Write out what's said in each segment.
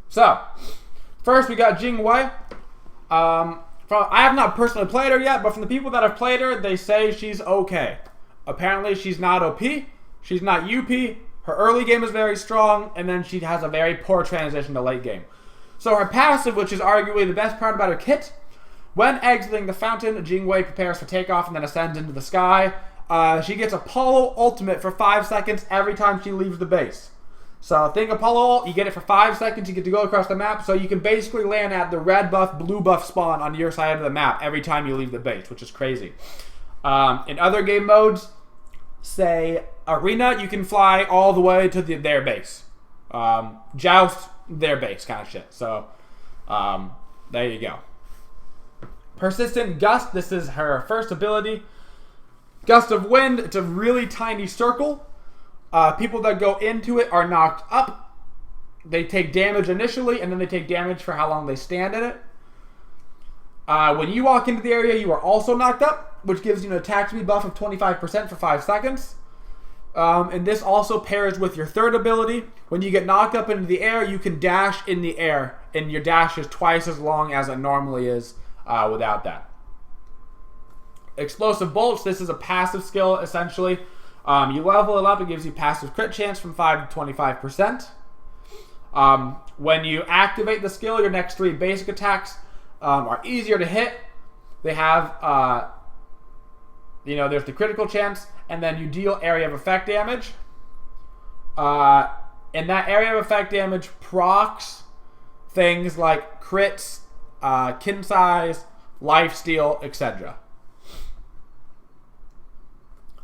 So, first we got Jing. I have not personally played her yet, but from the people that have played her, they say she's okay. Apparently, she's not OP. She's not UP. Her early game is very strong, and then she has a very poor transition to late game. So her passive, which is arguably the best part about her kit, when exiting the fountain, Jing prepares for takeoff and then ascends into the sky. She gets Apollo ultimate for 5 seconds every time she leaves the base. So think Apollo ult, you get it for 5 seconds, you get to go across the map, so you can basically land at the red buff, blue buff spawn on your side of the map every time you leave the base, which is crazy. In other game modes, say Arena, you can fly all the way to their base. Joust, their base kind of shit. So, there you go. Persistent Gust, this is her first ability. Gust of Wind, it's a really tiny circle. People that go into it are knocked up. They take damage initially, and then they take damage for how long they stand in it. When you walk into the area, you are also knocked up, which gives you an attack speed buff of 25% for 5 seconds. And this also pairs with your third ability. When you get knocked up into the air, you can dash in the air, and your dash is twice as long as it normally is without that. Explosive Bolts, this is a passive skill, essentially. You level it up, it gives you passive crit chance from 5 to 25%. When you activate the skill, your next 3 basic attacks are easier to hit. They have, there's the critical chance, and then you deal area of effect damage. And that area of effect damage procs things like crits, kin size, lifesteal, etc.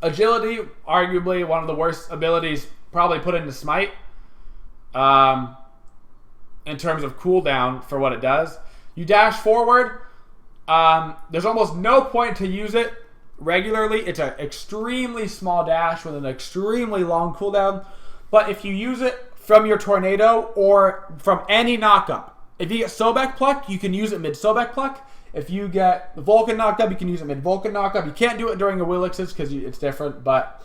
Agility, arguably one of the worst abilities probably put into Smite in terms of cooldown for what it does. You dash forward. There's almost no point to use it regularly. It's an extremely small dash with an extremely long cooldown. But if you use it from your tornado or from any knockup, if you get Sobek Pluck, you can use it mid-Sobek Pluck. If you get the Vulcan knocked up, you can use it mid-Vulcan knockup. You can't do it during the Willixes because it's different. But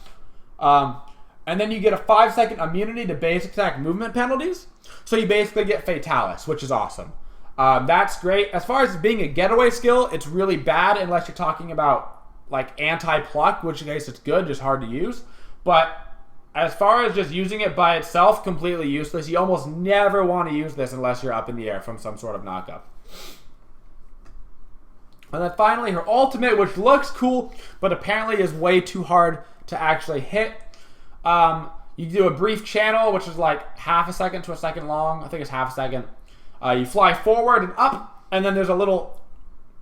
and then you get a 5-second immunity to basic attack movement penalties. So you basically get Fatalis, which is awesome. That's great. As far as being a getaway skill, it's really bad unless you're talking about like anti-pluck, which in case it's good, just hard to use. But as far as just using it by itself, completely useless. You almost never want to use this unless you're up in the air from some sort of knockup. And then finally, her ultimate, which looks cool, but apparently is way too hard to actually hit. You do a brief channel, which is like half a second to a second long. I think it's half a second. You fly forward and up, and then there's a little,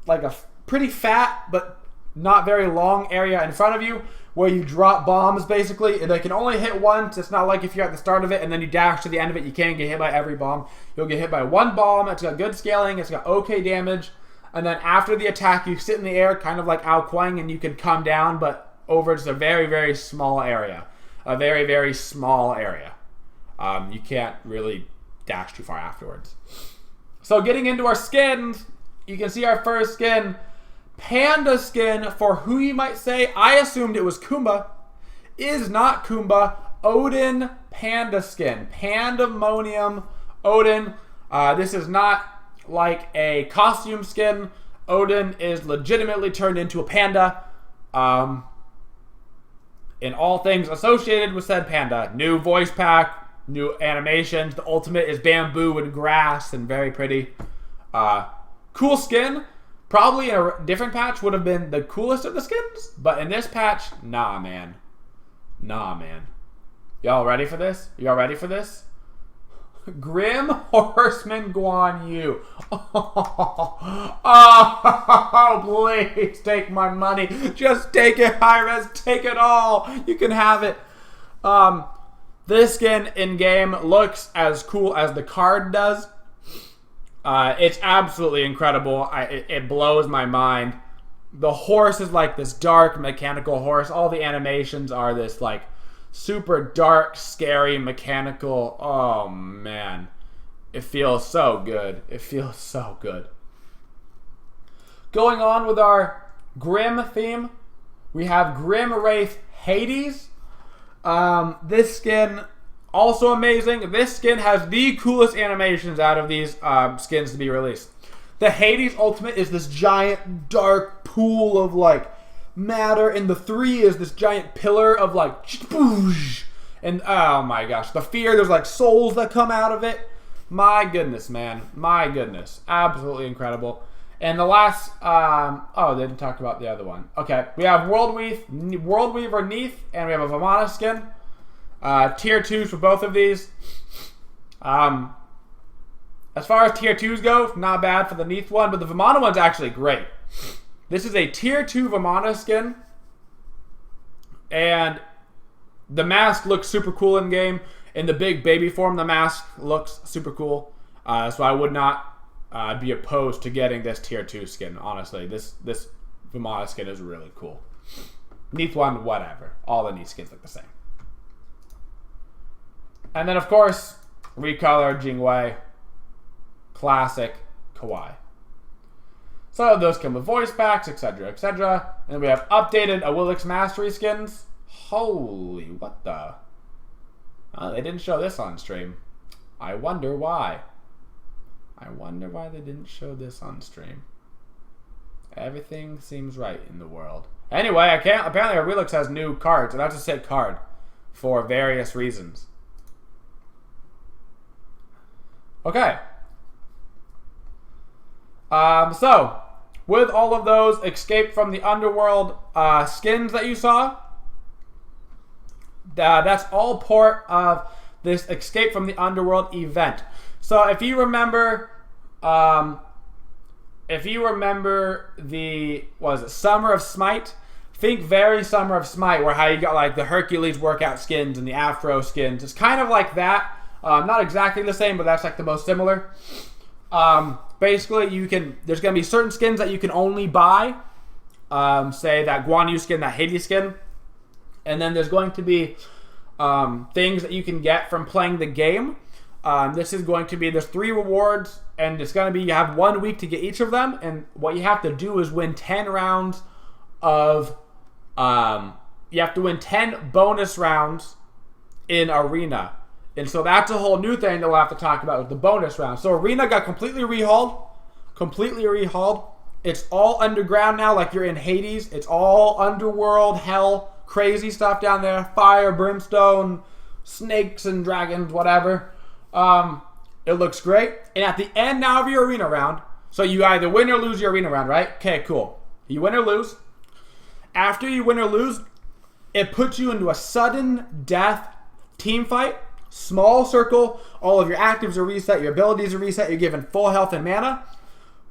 like a pretty fat but not very long area in front of you where you drop bombs, basically. And they can only hit once. It's not like if you're at the start of it and then you dash to the end of it, you can't get hit by every bomb. You'll get hit by one bomb. It's got good scaling. It's got okay damage. And then after the attack, you sit in the air, kind of like Ao Kuang, and you can come down, but over just a very, very small area. A very, very small area. You can't really dash too far afterwards. So getting into our skins, you can see our first skin, Panda skin, for who you might say, I assumed it was Kumba, is not Kumba, Odin Panda skin. Pandemonium Odin. This is not like a costume skin. Odin is legitimately turned into a panda. In all things associated with said panda. New voice pack, new animations. The ultimate is bamboo and grass and very pretty. Cool skin. Probably in a different patch would have been the coolest of the skins. But in this patch, nah, man. Nah, man. Y'all ready for this? Y'all ready for this? Grim Horseman Guan Yu. Oh, please take my money. Just take it, Hi-Rez. Take it all. You can have it. This skin in-game looks as cool as the card does. It's absolutely incredible. It blows my mind. The horse is like this dark mechanical horse. All the animations are this like super dark, scary, mechanical. Oh, man. It feels so good. It feels so good. Going on with our Grim theme, we have Grim Wraith Hades. This skin Also amazing, this skin has the coolest animations out of these skins to be released. The Hades ultimate is this giant dark pool of like matter, and the 3 is this giant pillar of like spoosh. And oh my gosh, the fear, there's like souls that come out of it. My goodness, man. My goodness. Absolutely incredible. And the last, oh, they didn't talk about the other one. Okay, we have World Weaver Neath, and we have a Vamana skin. Tier 2s for both of these. As far as tier 2s go, not bad for the Neath one, but the Vamana one's actually great. This is a tier 2 Vamana skin, and the mask looks super cool in game. In the big baby form, the mask looks super cool. So I would not be opposed to getting this tier 2 skin, honestly. This Vamana skin is really cool. Neath one, whatever. All the Neath skins look the same. And then, of course, recolored Jing, classic Kawaii. So those come with voice packs, etc., etc. And then we have updated Awilix Mastery skins. Holy, what the? They didn't show this on stream. I wonder why. I wonder why they didn't show this on stream. Everything seems right in the world. Anyway, apparently Awilix has new cards, and that's a sick card for various reasons. Okay. So, with all of those Escape from the Underworld skins that you saw, that's all part of this Escape from the Underworld event. So if you remember, the Summer of Smite, think very Summer of Smite, where how you got like the Hercules workout skins and the Afro skins. It's kind of like that. Not exactly the same, but that's like the most similar. Basically, there's going to be certain skins that you can only buy. Say that Guan Yu skin, that Hades skin. And then there's going to be things that you can get from playing the game. This is going to be, there's 3 rewards, and it's going to be, you have 1 week to get each of them, and what you have to do is win 10 rounds of, you have to win 10 bonus rounds in Arena. And so that's a whole new thing that we'll have to talk about with the bonus round. So Arena got completely rehauled. It's all underground now, like you're in Hades. It's all underworld, hell, crazy stuff down there. Fire, brimstone, snakes and dragons, whatever. It looks great. And at the end now of your Arena round, so you either win or lose your Arena round, right? Okay, cool. You win or lose. After you win or lose, it puts you into a sudden death team fight. Small circle, all of your actives are reset, your abilities are reset, you're given full health and mana.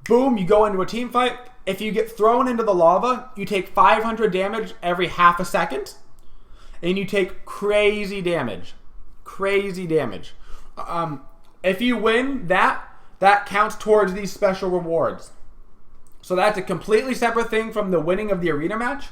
Boom, you go into a team fight. If you get thrown into the lava, you take 500 damage every half a second. And you take crazy damage. If you win, that counts towards these special rewards. So that's a completely separate thing from the winning of the Arena match.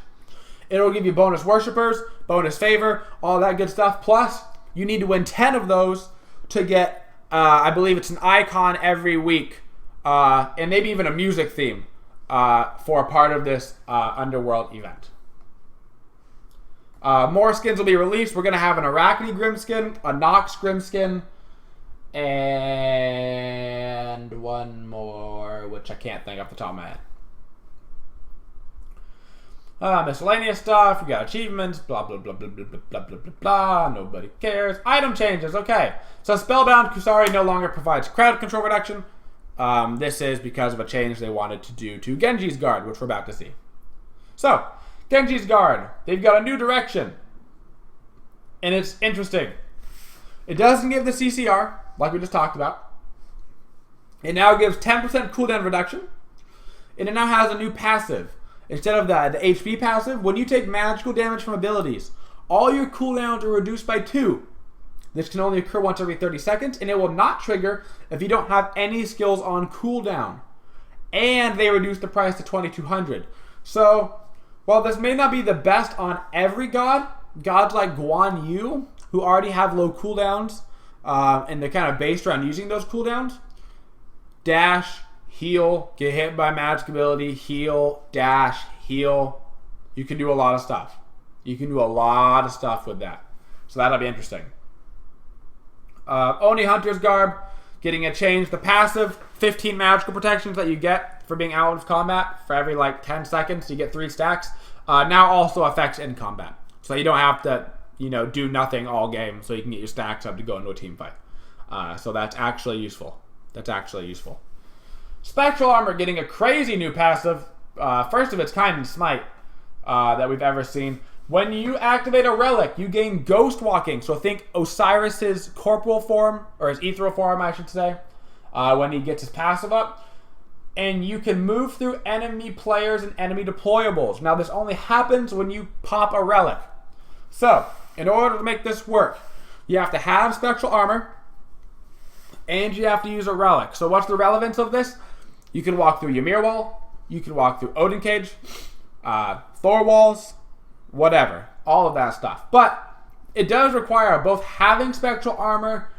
It'll give you bonus worshippers, bonus favor, all that good stuff. Plus, you need to win 10 of those to get, I believe it's an icon every week, and maybe even a music theme for a part of this Underworld event. More skins will be released. We're going to have an Arachne Grim skin, a Nox Grim skin, and one more, which I can't think off the top of my head. Miscellaneous stuff, we got achievements, blah, blah, blah, blah, blah, blah, blah, blah, blah, blah, nobody cares. Item changes, okay. So Spellbound Kusari no longer provides crowd control reduction. This is because of a change they wanted to do to Genji's Guard, which we're about to see. So, Genji's Guard, they've got a new direction. And it's interesting. It doesn't give the CCR, like we just talked about. It now gives 10% cooldown reduction. And it now has a new passive. Instead of the HP passive, when you take magical damage from abilities, all your cooldowns are reduced by 2. This can only occur once every 30 seconds, and it will not trigger if you don't have any skills on cooldown. And they reduce the price to 2,200. So, while this may not be the best on every god, gods like Guan Yu, who already have low cooldowns, and they're kind of based around using those cooldowns, dash, heal, get hit by magic ability, heal, dash, heal. You can do a lot of stuff. You can do a lot of stuff with that. So that'll be interesting. Oni Hunter's Garb getting a change. The passive 15 magical protections that you get for being out of combat for every like 10 seconds, you get 3 stacks. Now also affects in combat, so you don't have to do nothing all game, so you can get your stacks up to go into a team fight. So that's actually useful. Spectral Armor getting a crazy new passive, first of its kind in Smite that we've ever seen. When you activate a relic, you gain Ghost Walking. So think Osiris's corporal form, or his ethereal form, I should say, when he gets his passive up. And you can move through enemy players and enemy deployables. Now, this only happens when you pop a relic. So, in order to make this work, you have to have Spectral Armor, and you have to use a relic. So what's the relevance of this? You can walk through Ymir Wall, you can walk through Odin Cage, Thor Walls, whatever. All of that stuff. But it does require both having Spectral Armor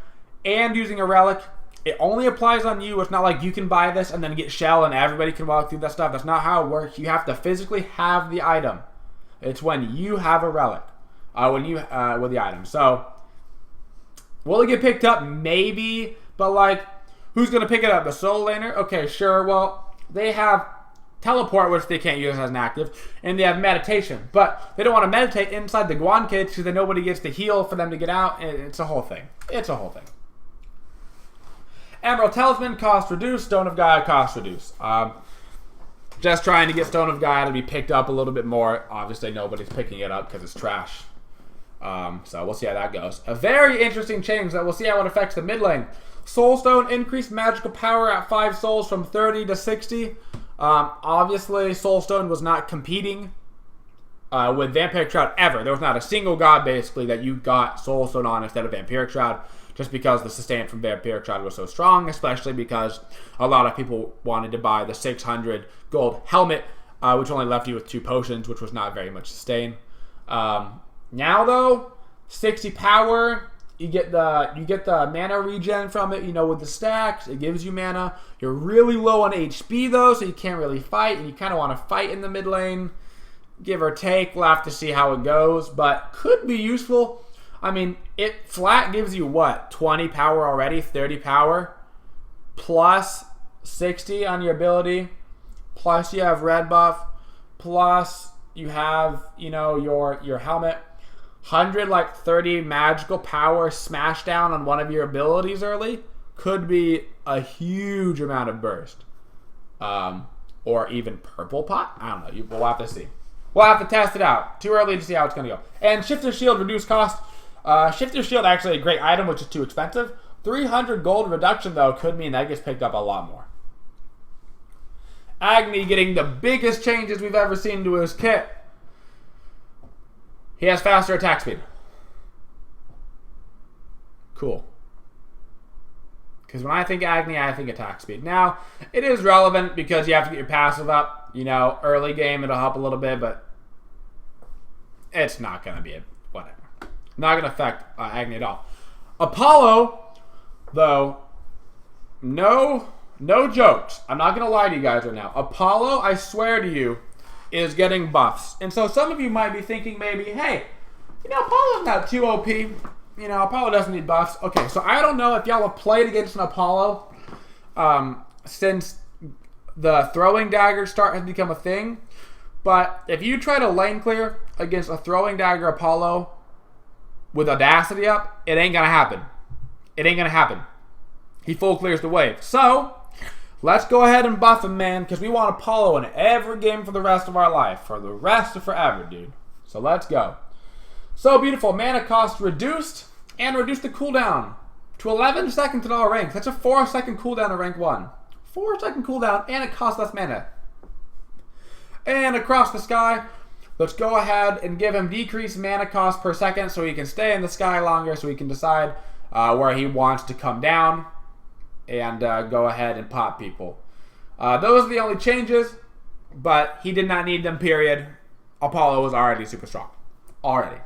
and using a relic. It only applies on you. It's not like you can buy this and then get shell and everybody can walk through that stuff. That's not how it works. You have to physically have the item. It's when you have a relic. With the item. So, will it get picked up? Maybe. But like, who's going to pick it up? The soul laner? Okay, sure. Well, they have teleport, which they can't use as an active. And they have meditation. But they don't want to meditate inside the Guan cage because then nobody gets to heal for them to get out. It's a whole thing. Emerald Talisman, cost reduced. Stone of Gaia, cost reduced. Just trying to get Stone of Gaia to be picked up a little bit more. Obviously, nobody's picking it up because it's trash. So we'll see how that goes. A very interesting change that we'll see how it affects the mid lane. Soulstone increased magical power at 5 souls from 30 to 60. Obviously, Soulstone was not competing with Vampiric Shroud ever. There was not a single god, basically, that you got Soulstone on instead of Vampiric Shroud. Just because the sustain from Vampiric Shroud was so strong, especially because a lot of people wanted to buy the 600 gold helmet, which only left you with 2 potions, which was not very much sustain. Now though, 60 power, you get the mana regen from it, with the stacks. It gives you mana. You're really low on HP though, so you can't really fight, and you kind of want to fight in the mid lane. Give or take, we'll have to see how it goes, but could be useful. I mean, it flat gives you what? 20 power already, 30 power, plus 60 on your ability, plus you have red buff, plus you have, your helmet. 30 magical power smashdown on one of your abilities early could be a huge amount of burst. Or even purple pot. I don't know. We'll have to see. We'll have to test it out. Too early to see how it's going to go. And Shifter Shield, reduced cost. Shifter Shield, actually a great item, which is too expensive. 300 gold reduction, though, could mean that gets picked up a lot more. Agni getting the biggest changes we've ever seen to his kit. He has faster attack speed. Cool. Because when I think Agni, I think attack speed. Now, it is relevant because you have to get your passive up. Early game, it'll help a little bit, but it's not going to be whatever. Not going to affect Agni at all. Apollo, though, no jokes. I'm not going to lie to you guys right now. Apollo, I swear to you, is getting buffs. And so some of you might be thinking maybe, hey, Apollo's not too OP. Apollo doesn't need buffs. Okay, so I don't know if y'all have played against an Apollo since the throwing dagger start has become a thing. But if you try to lane clear against a throwing dagger Apollo with audacity up, it ain't gonna happen. He full clears the wave. So let's go ahead and buff him, man, because we want Apollo in every game for the rest of our life. For the rest of forever, dude. So let's go. So beautiful. Mana cost reduced, and reduced the cooldown to 11 seconds in all ranks. That's a 4-second cooldown in rank 1. 4-second cooldown, and it costs less mana. And across the sky, let's go ahead and give him decreased mana cost per second so he can stay in the sky longer, so he can decide where he wants to come down and go ahead and pop people. Those are the only changes, but he did not need them, period. Apollo was already super strong. Already.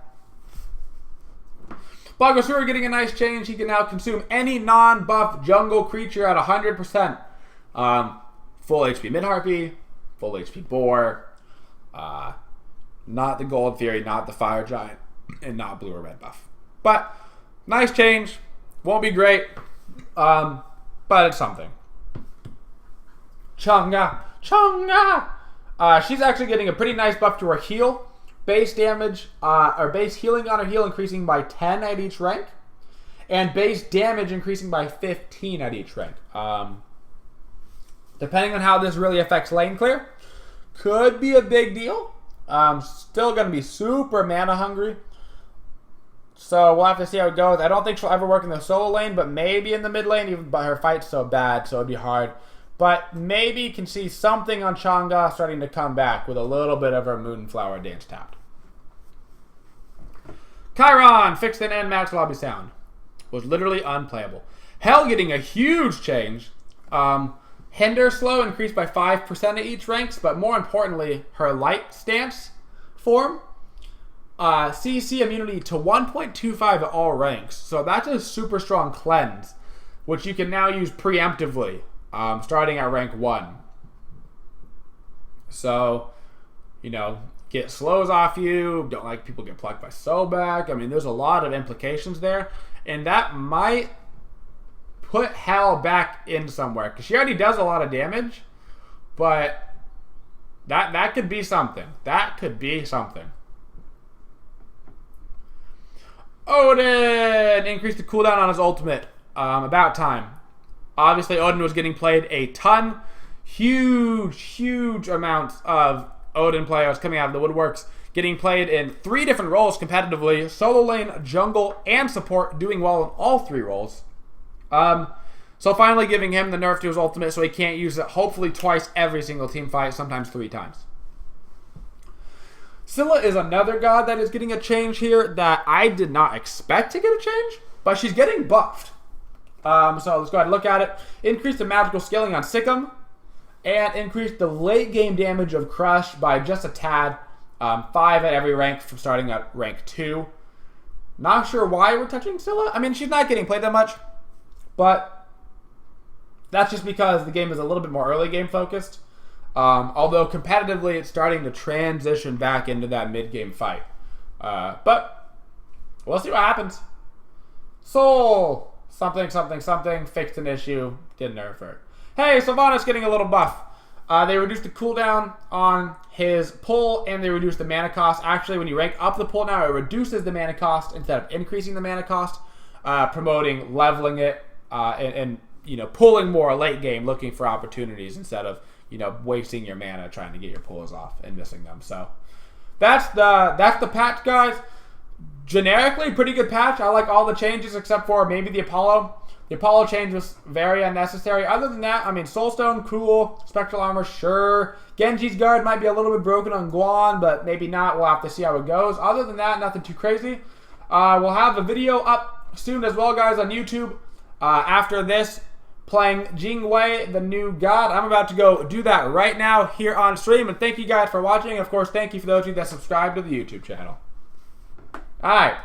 Bagosura getting a nice change. He can now consume any non-buff jungle creature at 100%. Full HP Mid-Harpy, full HP Boar, not the Gold Fury, not the Fire Giant, and not blue or red buff. But, nice change. Won't be great, but it's something. Chang'e. She's actually getting a pretty nice buff to her heal. Base damage, or base healing on her heal increasing by 10 at each rank. And base damage increasing by 15 at each rank. Depending on how this really affects lane clear, could be a big deal. Still going to be super mana hungry. So we'll have to see how it goes. I don't think she'll ever work in the solo lane, but maybe in the mid lane, even, but her fight's so bad, so it'd be hard. But maybe can see something on Chang'e starting to come back with a little bit of her Moonflower dance tapped. Chiron, fixed in and max lobby sound. Was literally unplayable. Hell getting a huge change. Hinder slow increased by 5% at each ranks, but more importantly, her light stance form. CC immunity to 1.25 at all ranks. So that's a super strong cleanse, which you can now use preemptively, starting at rank 1. So, you know, get slows off you, don't like people get plucked by Sobek. I mean, there's a lot of implications there. And that might put Hell back in somewhere, because she already does a lot of damage, but that could be something. That could be something. Odin increased the cooldown on his ultimate. About time. Obviously, Odin was getting played a ton. Huge amounts of Odin players coming out of the woodworks, getting played in 3 different roles competitively. Solo lane, jungle, and support, doing well in all 3 roles. So finally giving him the nerf to his ultimate so he can't use it hopefully twice every single team fight, sometimes 3 times. Scylla is another god that is getting a change here that I did not expect to get a change, but she's getting buffed. So let's go ahead and look at it. Increase the magical scaling on Sikkim, and increase the late game damage of Crush by just a tad. 5 at every rank from starting at rank 2. Not sure why we're touching Scylla. I mean, she's not getting played that much, but that's just because the game is a little bit more early game focused. Although competitively, it's starting to transition back into that mid-game fight. But we'll see what happens. Soul, something, fixed an issue, didn't nerf her. Hey, Sylvanas getting a little buff. They reduced the cooldown on his pull, and they reduced the mana cost. Actually, when you rank up the pull now, it reduces the mana cost instead of increasing the mana cost, promoting leveling it, and you know, pulling more late game, looking for opportunities instead of, you know, wasting your mana trying to get your pulls off and missing them. So that's the patch, guys. Generically, pretty good patch. I like all the changes except for maybe the Apollo. The Apollo change was very unnecessary. Other than that, I mean, Soulstone, cool. Spectral Armor, sure. Genji's guard might be a little bit broken on Guan, but maybe not. We'll have to see how it goes. Other than that, nothing too crazy. We'll have a video up soon as well, guys, on YouTube. After this, playing Jing, the new god. I'm about to go do that right now here on stream. And thank you guys for watching. Of course, thank you for those of you that subscribe to the YouTube channel. All right.